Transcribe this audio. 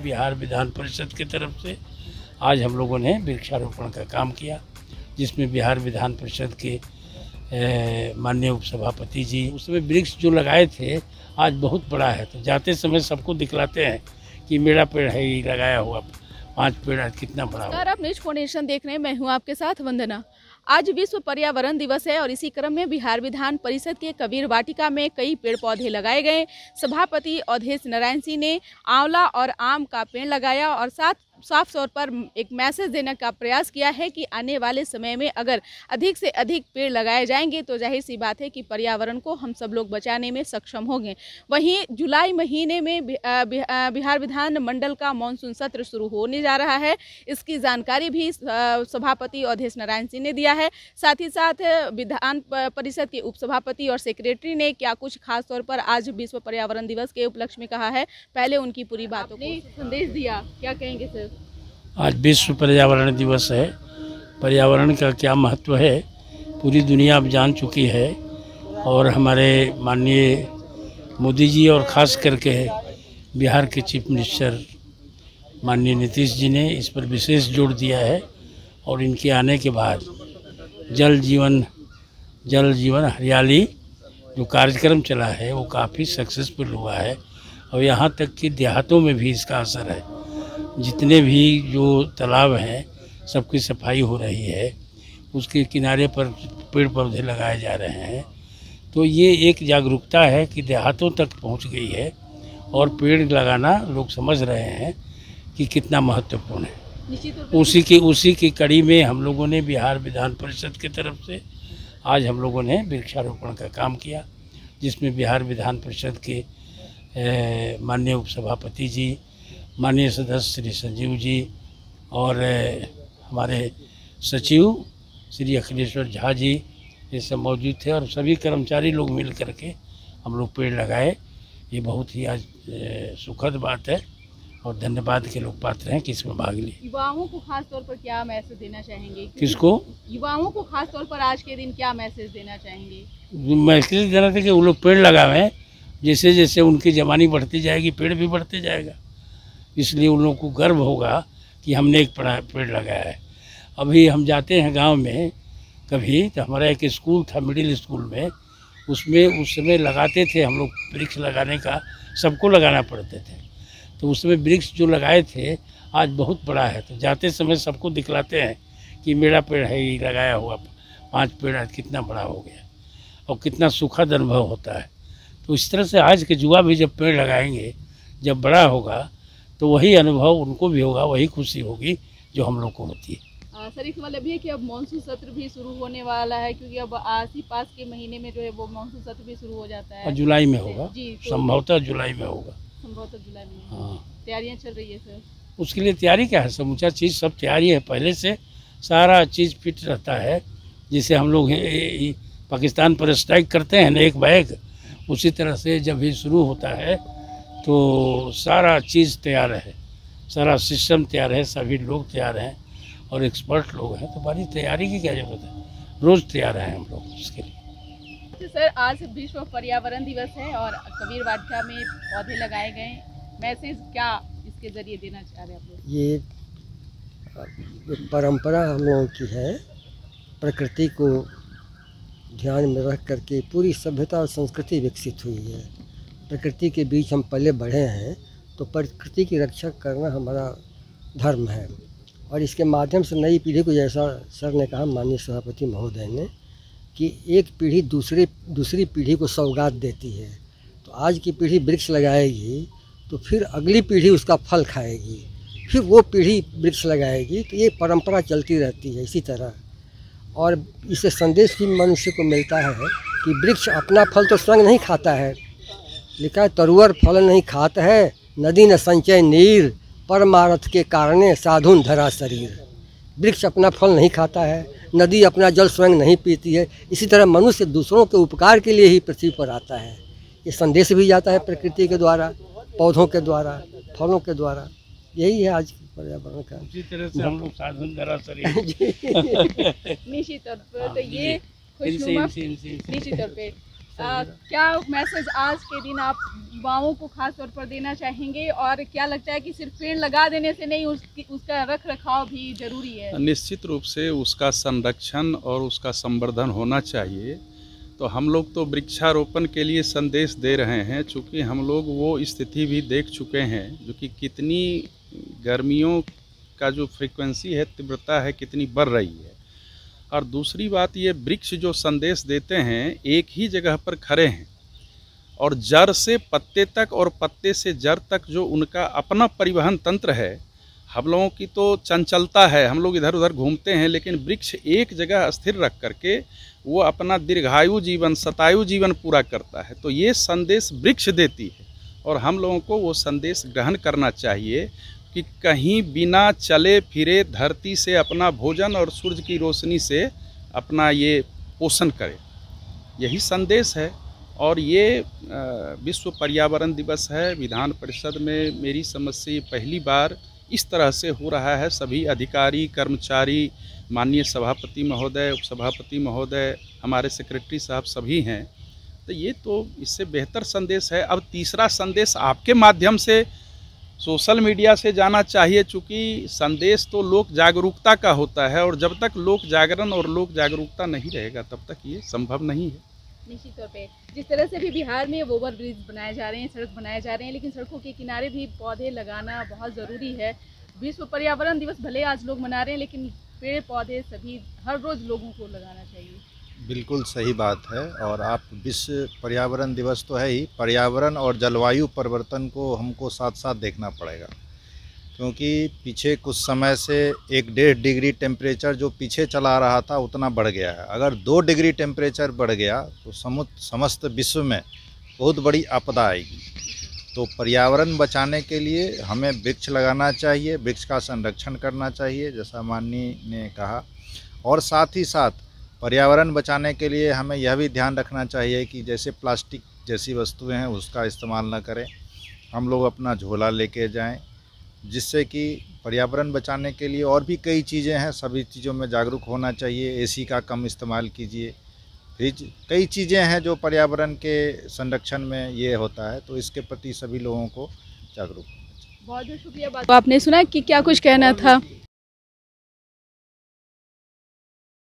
बिहार विधान परिषद की तरफ से आज हम लोगों ने वृक्षारोपण का काम किया, जिसमें बिहार विधान परिषद के माननीय उपसभापति जी उसमें वृक्ष जो लगाए थे आज बहुत बड़ा है, तो जाते समय सबको दिखलाते हैं कि मेरा पेड़ है ये लगाया हुआ 5 पेड़ है, कितना बड़ा है। आप नेश फाउंडेशन देख रहे हैं, मैं हूं आपके साथ वंदना। आज विश्व पर्यावरण दिवस है और इसी क्रम में बिहार विधान परिषद के कबीर वाटिका में कई पेड़ पौधे लगाए गए। सभापति अवधेश नारायण सिंह ने आंवला और आम का पेड़ लगाया और साफ तौर पर एक मैसेज देने का प्रयास किया है कि आने वाले समय में अगर अधिक से अधिक पेड़ लगाए जाएंगे तो जाहिर सी बात है कि पर्यावरण को हम सब लोग बचाने में सक्षम होंगे। वहीं जुलाई महीने में बिहार विधान मंडल का मानसून सत्र शुरू होने जा रहा है, इसकी जानकारी भी सभापति अवधेश नारायण सिंह ने दिया है। साथ ही साथ विधान परिषद के उपसभापति और सेक्रेटरी ने क्या कुछ खास तौर पर आज विश्व पर्यावरण दिवस के उपलक्ष्य में कहा है, पहले उनकी पूरी बातों को संदेश दिया। क्या कहेंगे सर? आज विश्व पर्यावरण दिवस है। पर्यावरण का क्या महत्व है पूरी दुनिया अब जान चुकी है और हमारे माननीय मोदी जी और ख़ास करके बिहार के चीफ मिनिस्टर माननीय नीतीश जी ने इस पर विशेष जोर दिया है और इनके आने के बाद जल जीवन हरियाली जो कार्यक्रम चला है वो काफ़ी सक्सेसफुल हुआ है और यहाँ तक कि देहातों में भी इसका असर है। जितने भी जो तालाब हैं सबकी सफाई हो रही है, उसके किनारे पर पेड़ पौधे लगाए जा रहे हैं, तो ये एक जागरूकता है कि देहातों तक पहुंच गई है और पेड़ लगाना लोग समझ रहे हैं कि कितना महत्वपूर्ण है। उसी की कड़ी में हम लोगों ने बिहार विधान परिषद की तरफ से आज हम लोगों ने वृक्षारोपण का काम किया, जिसमें बिहार विधान परिषद के माननीय उपसभापति जी, माननीय सदस्य श्री संजीव जी और हमारे सचिव श्री अखिलेश्वर झा जी ये सब मौजूद थे और सभी कर्मचारी लोग मिल करके हम लोग पेड़ लगाए। ये बहुत ही आज सुखद बात है और धन्यवाद के लोग पात्र हैं कि इसमें भाग लिए। युवाओं को खास तौर पर क्या मैसेज देना चाहेंगे? किसको? युवाओं को खास तौर पर आज के दिन क्या मैसेज देना चाहेंगे? मैसेज देना था कि वो लोग पेड़ लगावें, जैसे जैसे उनकी जवानी बढ़ती जाएगी पेड़ भी बढ़ते जाएगा, इसलिए उन लोगों को गर्व होगा कि हमने एक पेड़ लगाया है। अभी हम जाते हैं गांव में कभी, तो हमारा एक स्कूल था मिडिल स्कूल में, उसमें उस समय लगाते थे हम लोग वृक्ष लगाने का, सबको लगाना पड़ते थे, तो उसमें वृक्ष जो लगाए थे आज बहुत बड़ा है, तो जाते समय सबको दिखलाते हैं कि मेरा पेड़ है ये लगाया हुआ 5 पेड़ आज कितना बड़ा हो गया और कितना सुखद अनुभव होता है। तो इस तरह से आज के युवा भी जब पेड़ लगाएंगे, जब बड़ा होगा तो वही अनुभव उनको भी होगा, वही खुशी होगी जो हम लोग को होती है। सर एक मतलब ये कि अब मानसून सत्र भी शुरू होने वाला है, क्योंकि अब आसी पास के महीने में जो है वो मानसून सत्र भी शुरू हो जाता है। जुलाई में होगा जी, संभवतः जुलाई में होगा। संभवतः जुलाई में। हाँ, तैयारियां चल रही है सर? उसके लिए तैयारी क्या है, समूचा चीज़ सब तैयारी है, पहले से सारा चीज़ फिट रहता है। जैसे हम लोग पाकिस्तान पर स्ट्राइक करते हैं ना एक बैग, उसी तरह से जब भी शुरू होता है तो सारा चीज़ तैयार है, सारा सिस्टम तैयार है, सभी लोग तैयार हैं और एक्सपर्ट लोग हैं, तो बड़ी तैयारी की क्या ज़रूरत है, रोज़ तैयार हैं हम लोग इसके लिए। सर आज विश्व पर्यावरण दिवस है और कबीर वाटिका में पौधे लगाए गए, मैसेज क्या इसके जरिए देना चाह रहे हैं आप लोग? ये एक परंपरा हम लोगों की है, प्रकृति को ध्यान में रख करके पूरी सभ्यता और संस्कृति विकसित हुई है। प्रकृति के बीच हम पले बढ़े हैं, तो प्रकृति की रक्षा करना हमारा धर्म है और इसके माध्यम से नई पीढ़ी को, जैसा सर ने कहा माननीय सभापति महोदय ने, कि एक पीढ़ी दूसरी पीढ़ी को सौगात देती है। तो आज की पीढ़ी वृक्ष लगाएगी तो फिर अगली पीढ़ी उसका फल खाएगी, फिर वो पीढ़ी वृक्ष लगाएगी, तो ये परंपरा चलती रहती है इसी तरह। और इससे संदेश भी मनुष्य को मिलता है कि वृक्ष अपना फल तो स्वयं नहीं खाता है, लिखा है तरुवर फल नहीं खात है, नदी न संचय नीर, परमारथ के कारणे साधुन धरा शरीर। वृक्ष अपना फल नहीं खाता है, नदी अपना जल स्वयं नहीं पीती है, इसी तरह मनुष्य दूसरों के उपकार के लिए ही पृथ्वी पर आता है। ये संदेश भी जाता है प्रकृति के द्वारा, पौधों के द्वारा, फलों के द्वारा। यही है आज पर्यावरण का। उसी तरह से हम लोग साधुन धरा शरीर निश्चित तौर पर, तो ये निश्चित तौर पे क्या मैसेज आज के दिन आप युवाओं को खास तौर पर देना चाहेंगे, और क्या लगता है कि सिर्फ पेड़ लगा देने से नहीं, उसका रख रखाव भी जरूरी है? निश्चित रूप से उसका संरक्षण और उसका संवर्धन होना चाहिए। तो हम लोग तो वृक्षारोपण के लिए संदेश दे रहे हैं, चूँकि हम लोग वो स्थिति भी देख चुके हैं जो कि कितनी गर्मियों का जो फ्रीक्वेंसी है, तीव्रता है, कितनी बढ़ रही है। और दूसरी बात, ये वृक्ष जो संदेश देते हैं, एक ही जगह पर खड़े हैं और जड़ से पत्ते तक और पत्ते से जड़ तक जो उनका अपना परिवहन तंत्र है। हम लोगों की तो चंचलता है, हम लोग इधर उधर घूमते हैं, लेकिन वृक्ष एक जगह स्थिर रख करके वो अपना दीर्घायु जीवन, शतायु जीवन पूरा करता है। तो ये संदेश वृक्ष देती है और हम लोगों को वो संदेश ग्रहण करना चाहिए कि कहीं बिना चले फिरे धरती से अपना भोजन और सूर्य की रोशनी से अपना ये पोषण करें, यही संदेश है। और ये विश्व पर्यावरण दिवस है। विधान परिषद में मेरी समझ से पहली बार इस तरह से हो रहा है। सभी अधिकारी, कर्मचारी, माननीय सभापति महोदय, उपसभापति महोदय, हमारे सेक्रेटरी साहब सभी हैं। तो ये तो इससे बेहतर संदेश है। अब तीसरा संदेश आपके माध्यम से सोशल मीडिया से जाना चाहिए, चूँकि संदेश तो लोक जागरूकता का होता है और जब तक लोक जागरण और लोक जागरूकता नहीं रहेगा तब तक ये संभव नहीं है। निश्चित तौर पे जिस तरह से भी बिहार में ओवर ब्रिज बनाए जा रहे हैं, सड़क बनाए जा रहे हैं, लेकिन सड़कों के किनारे भी पौधे लगाना बहुत ज़रूरी है। विश्व पर्यावरण दिवस भले आज लोग मना रहे हैं, लेकिन पेड़ पौधे सभी हर रोज़ लोगों को लगाना चाहिए। बिल्कुल सही बात है। और आप विश्व पर्यावरण दिवस तो है ही, पर्यावरण और जलवायु परिवर्तन को हमको साथ साथ देखना पड़ेगा, क्योंकि पीछे कुछ समय से 1-1.5 डिग्री टेम्परेचर जो पीछे चला रहा था उतना बढ़ गया है। अगर 2 डिग्री टेम्परेचर बढ़ गया तो समस्त विश्व में बहुत बड़ी आपदा आएगी। तो पर्यावरण बचाने के लिए हमें वृक्ष लगाना चाहिए, वृक्ष का संरक्षण करना चाहिए जैसा माननीय ने कहा। और साथ ही साथ पर्यावरण बचाने के लिए हमें यह भी ध्यान रखना चाहिए कि जैसे प्लास्टिक जैसी वस्तुएं हैं उसका इस्तेमाल न करें। हम लोग अपना झोला लेके जाएं, जिससे कि पर्यावरण बचाने के लिए और भी कई चीज़ें हैं, सभी चीज़ों में जागरूक होना चाहिए। एसी का कम इस्तेमाल कीजिए, फ्रिज, कई चीज़ें हैं जो पर्यावरण के संरक्षण में ये होता है। तो इसके प्रति सभी लोगों को जागरूक होना चाहिए। बहुत बहुत शुक्रिया। बात तो आपने सुना कि क्या कुछ कहना था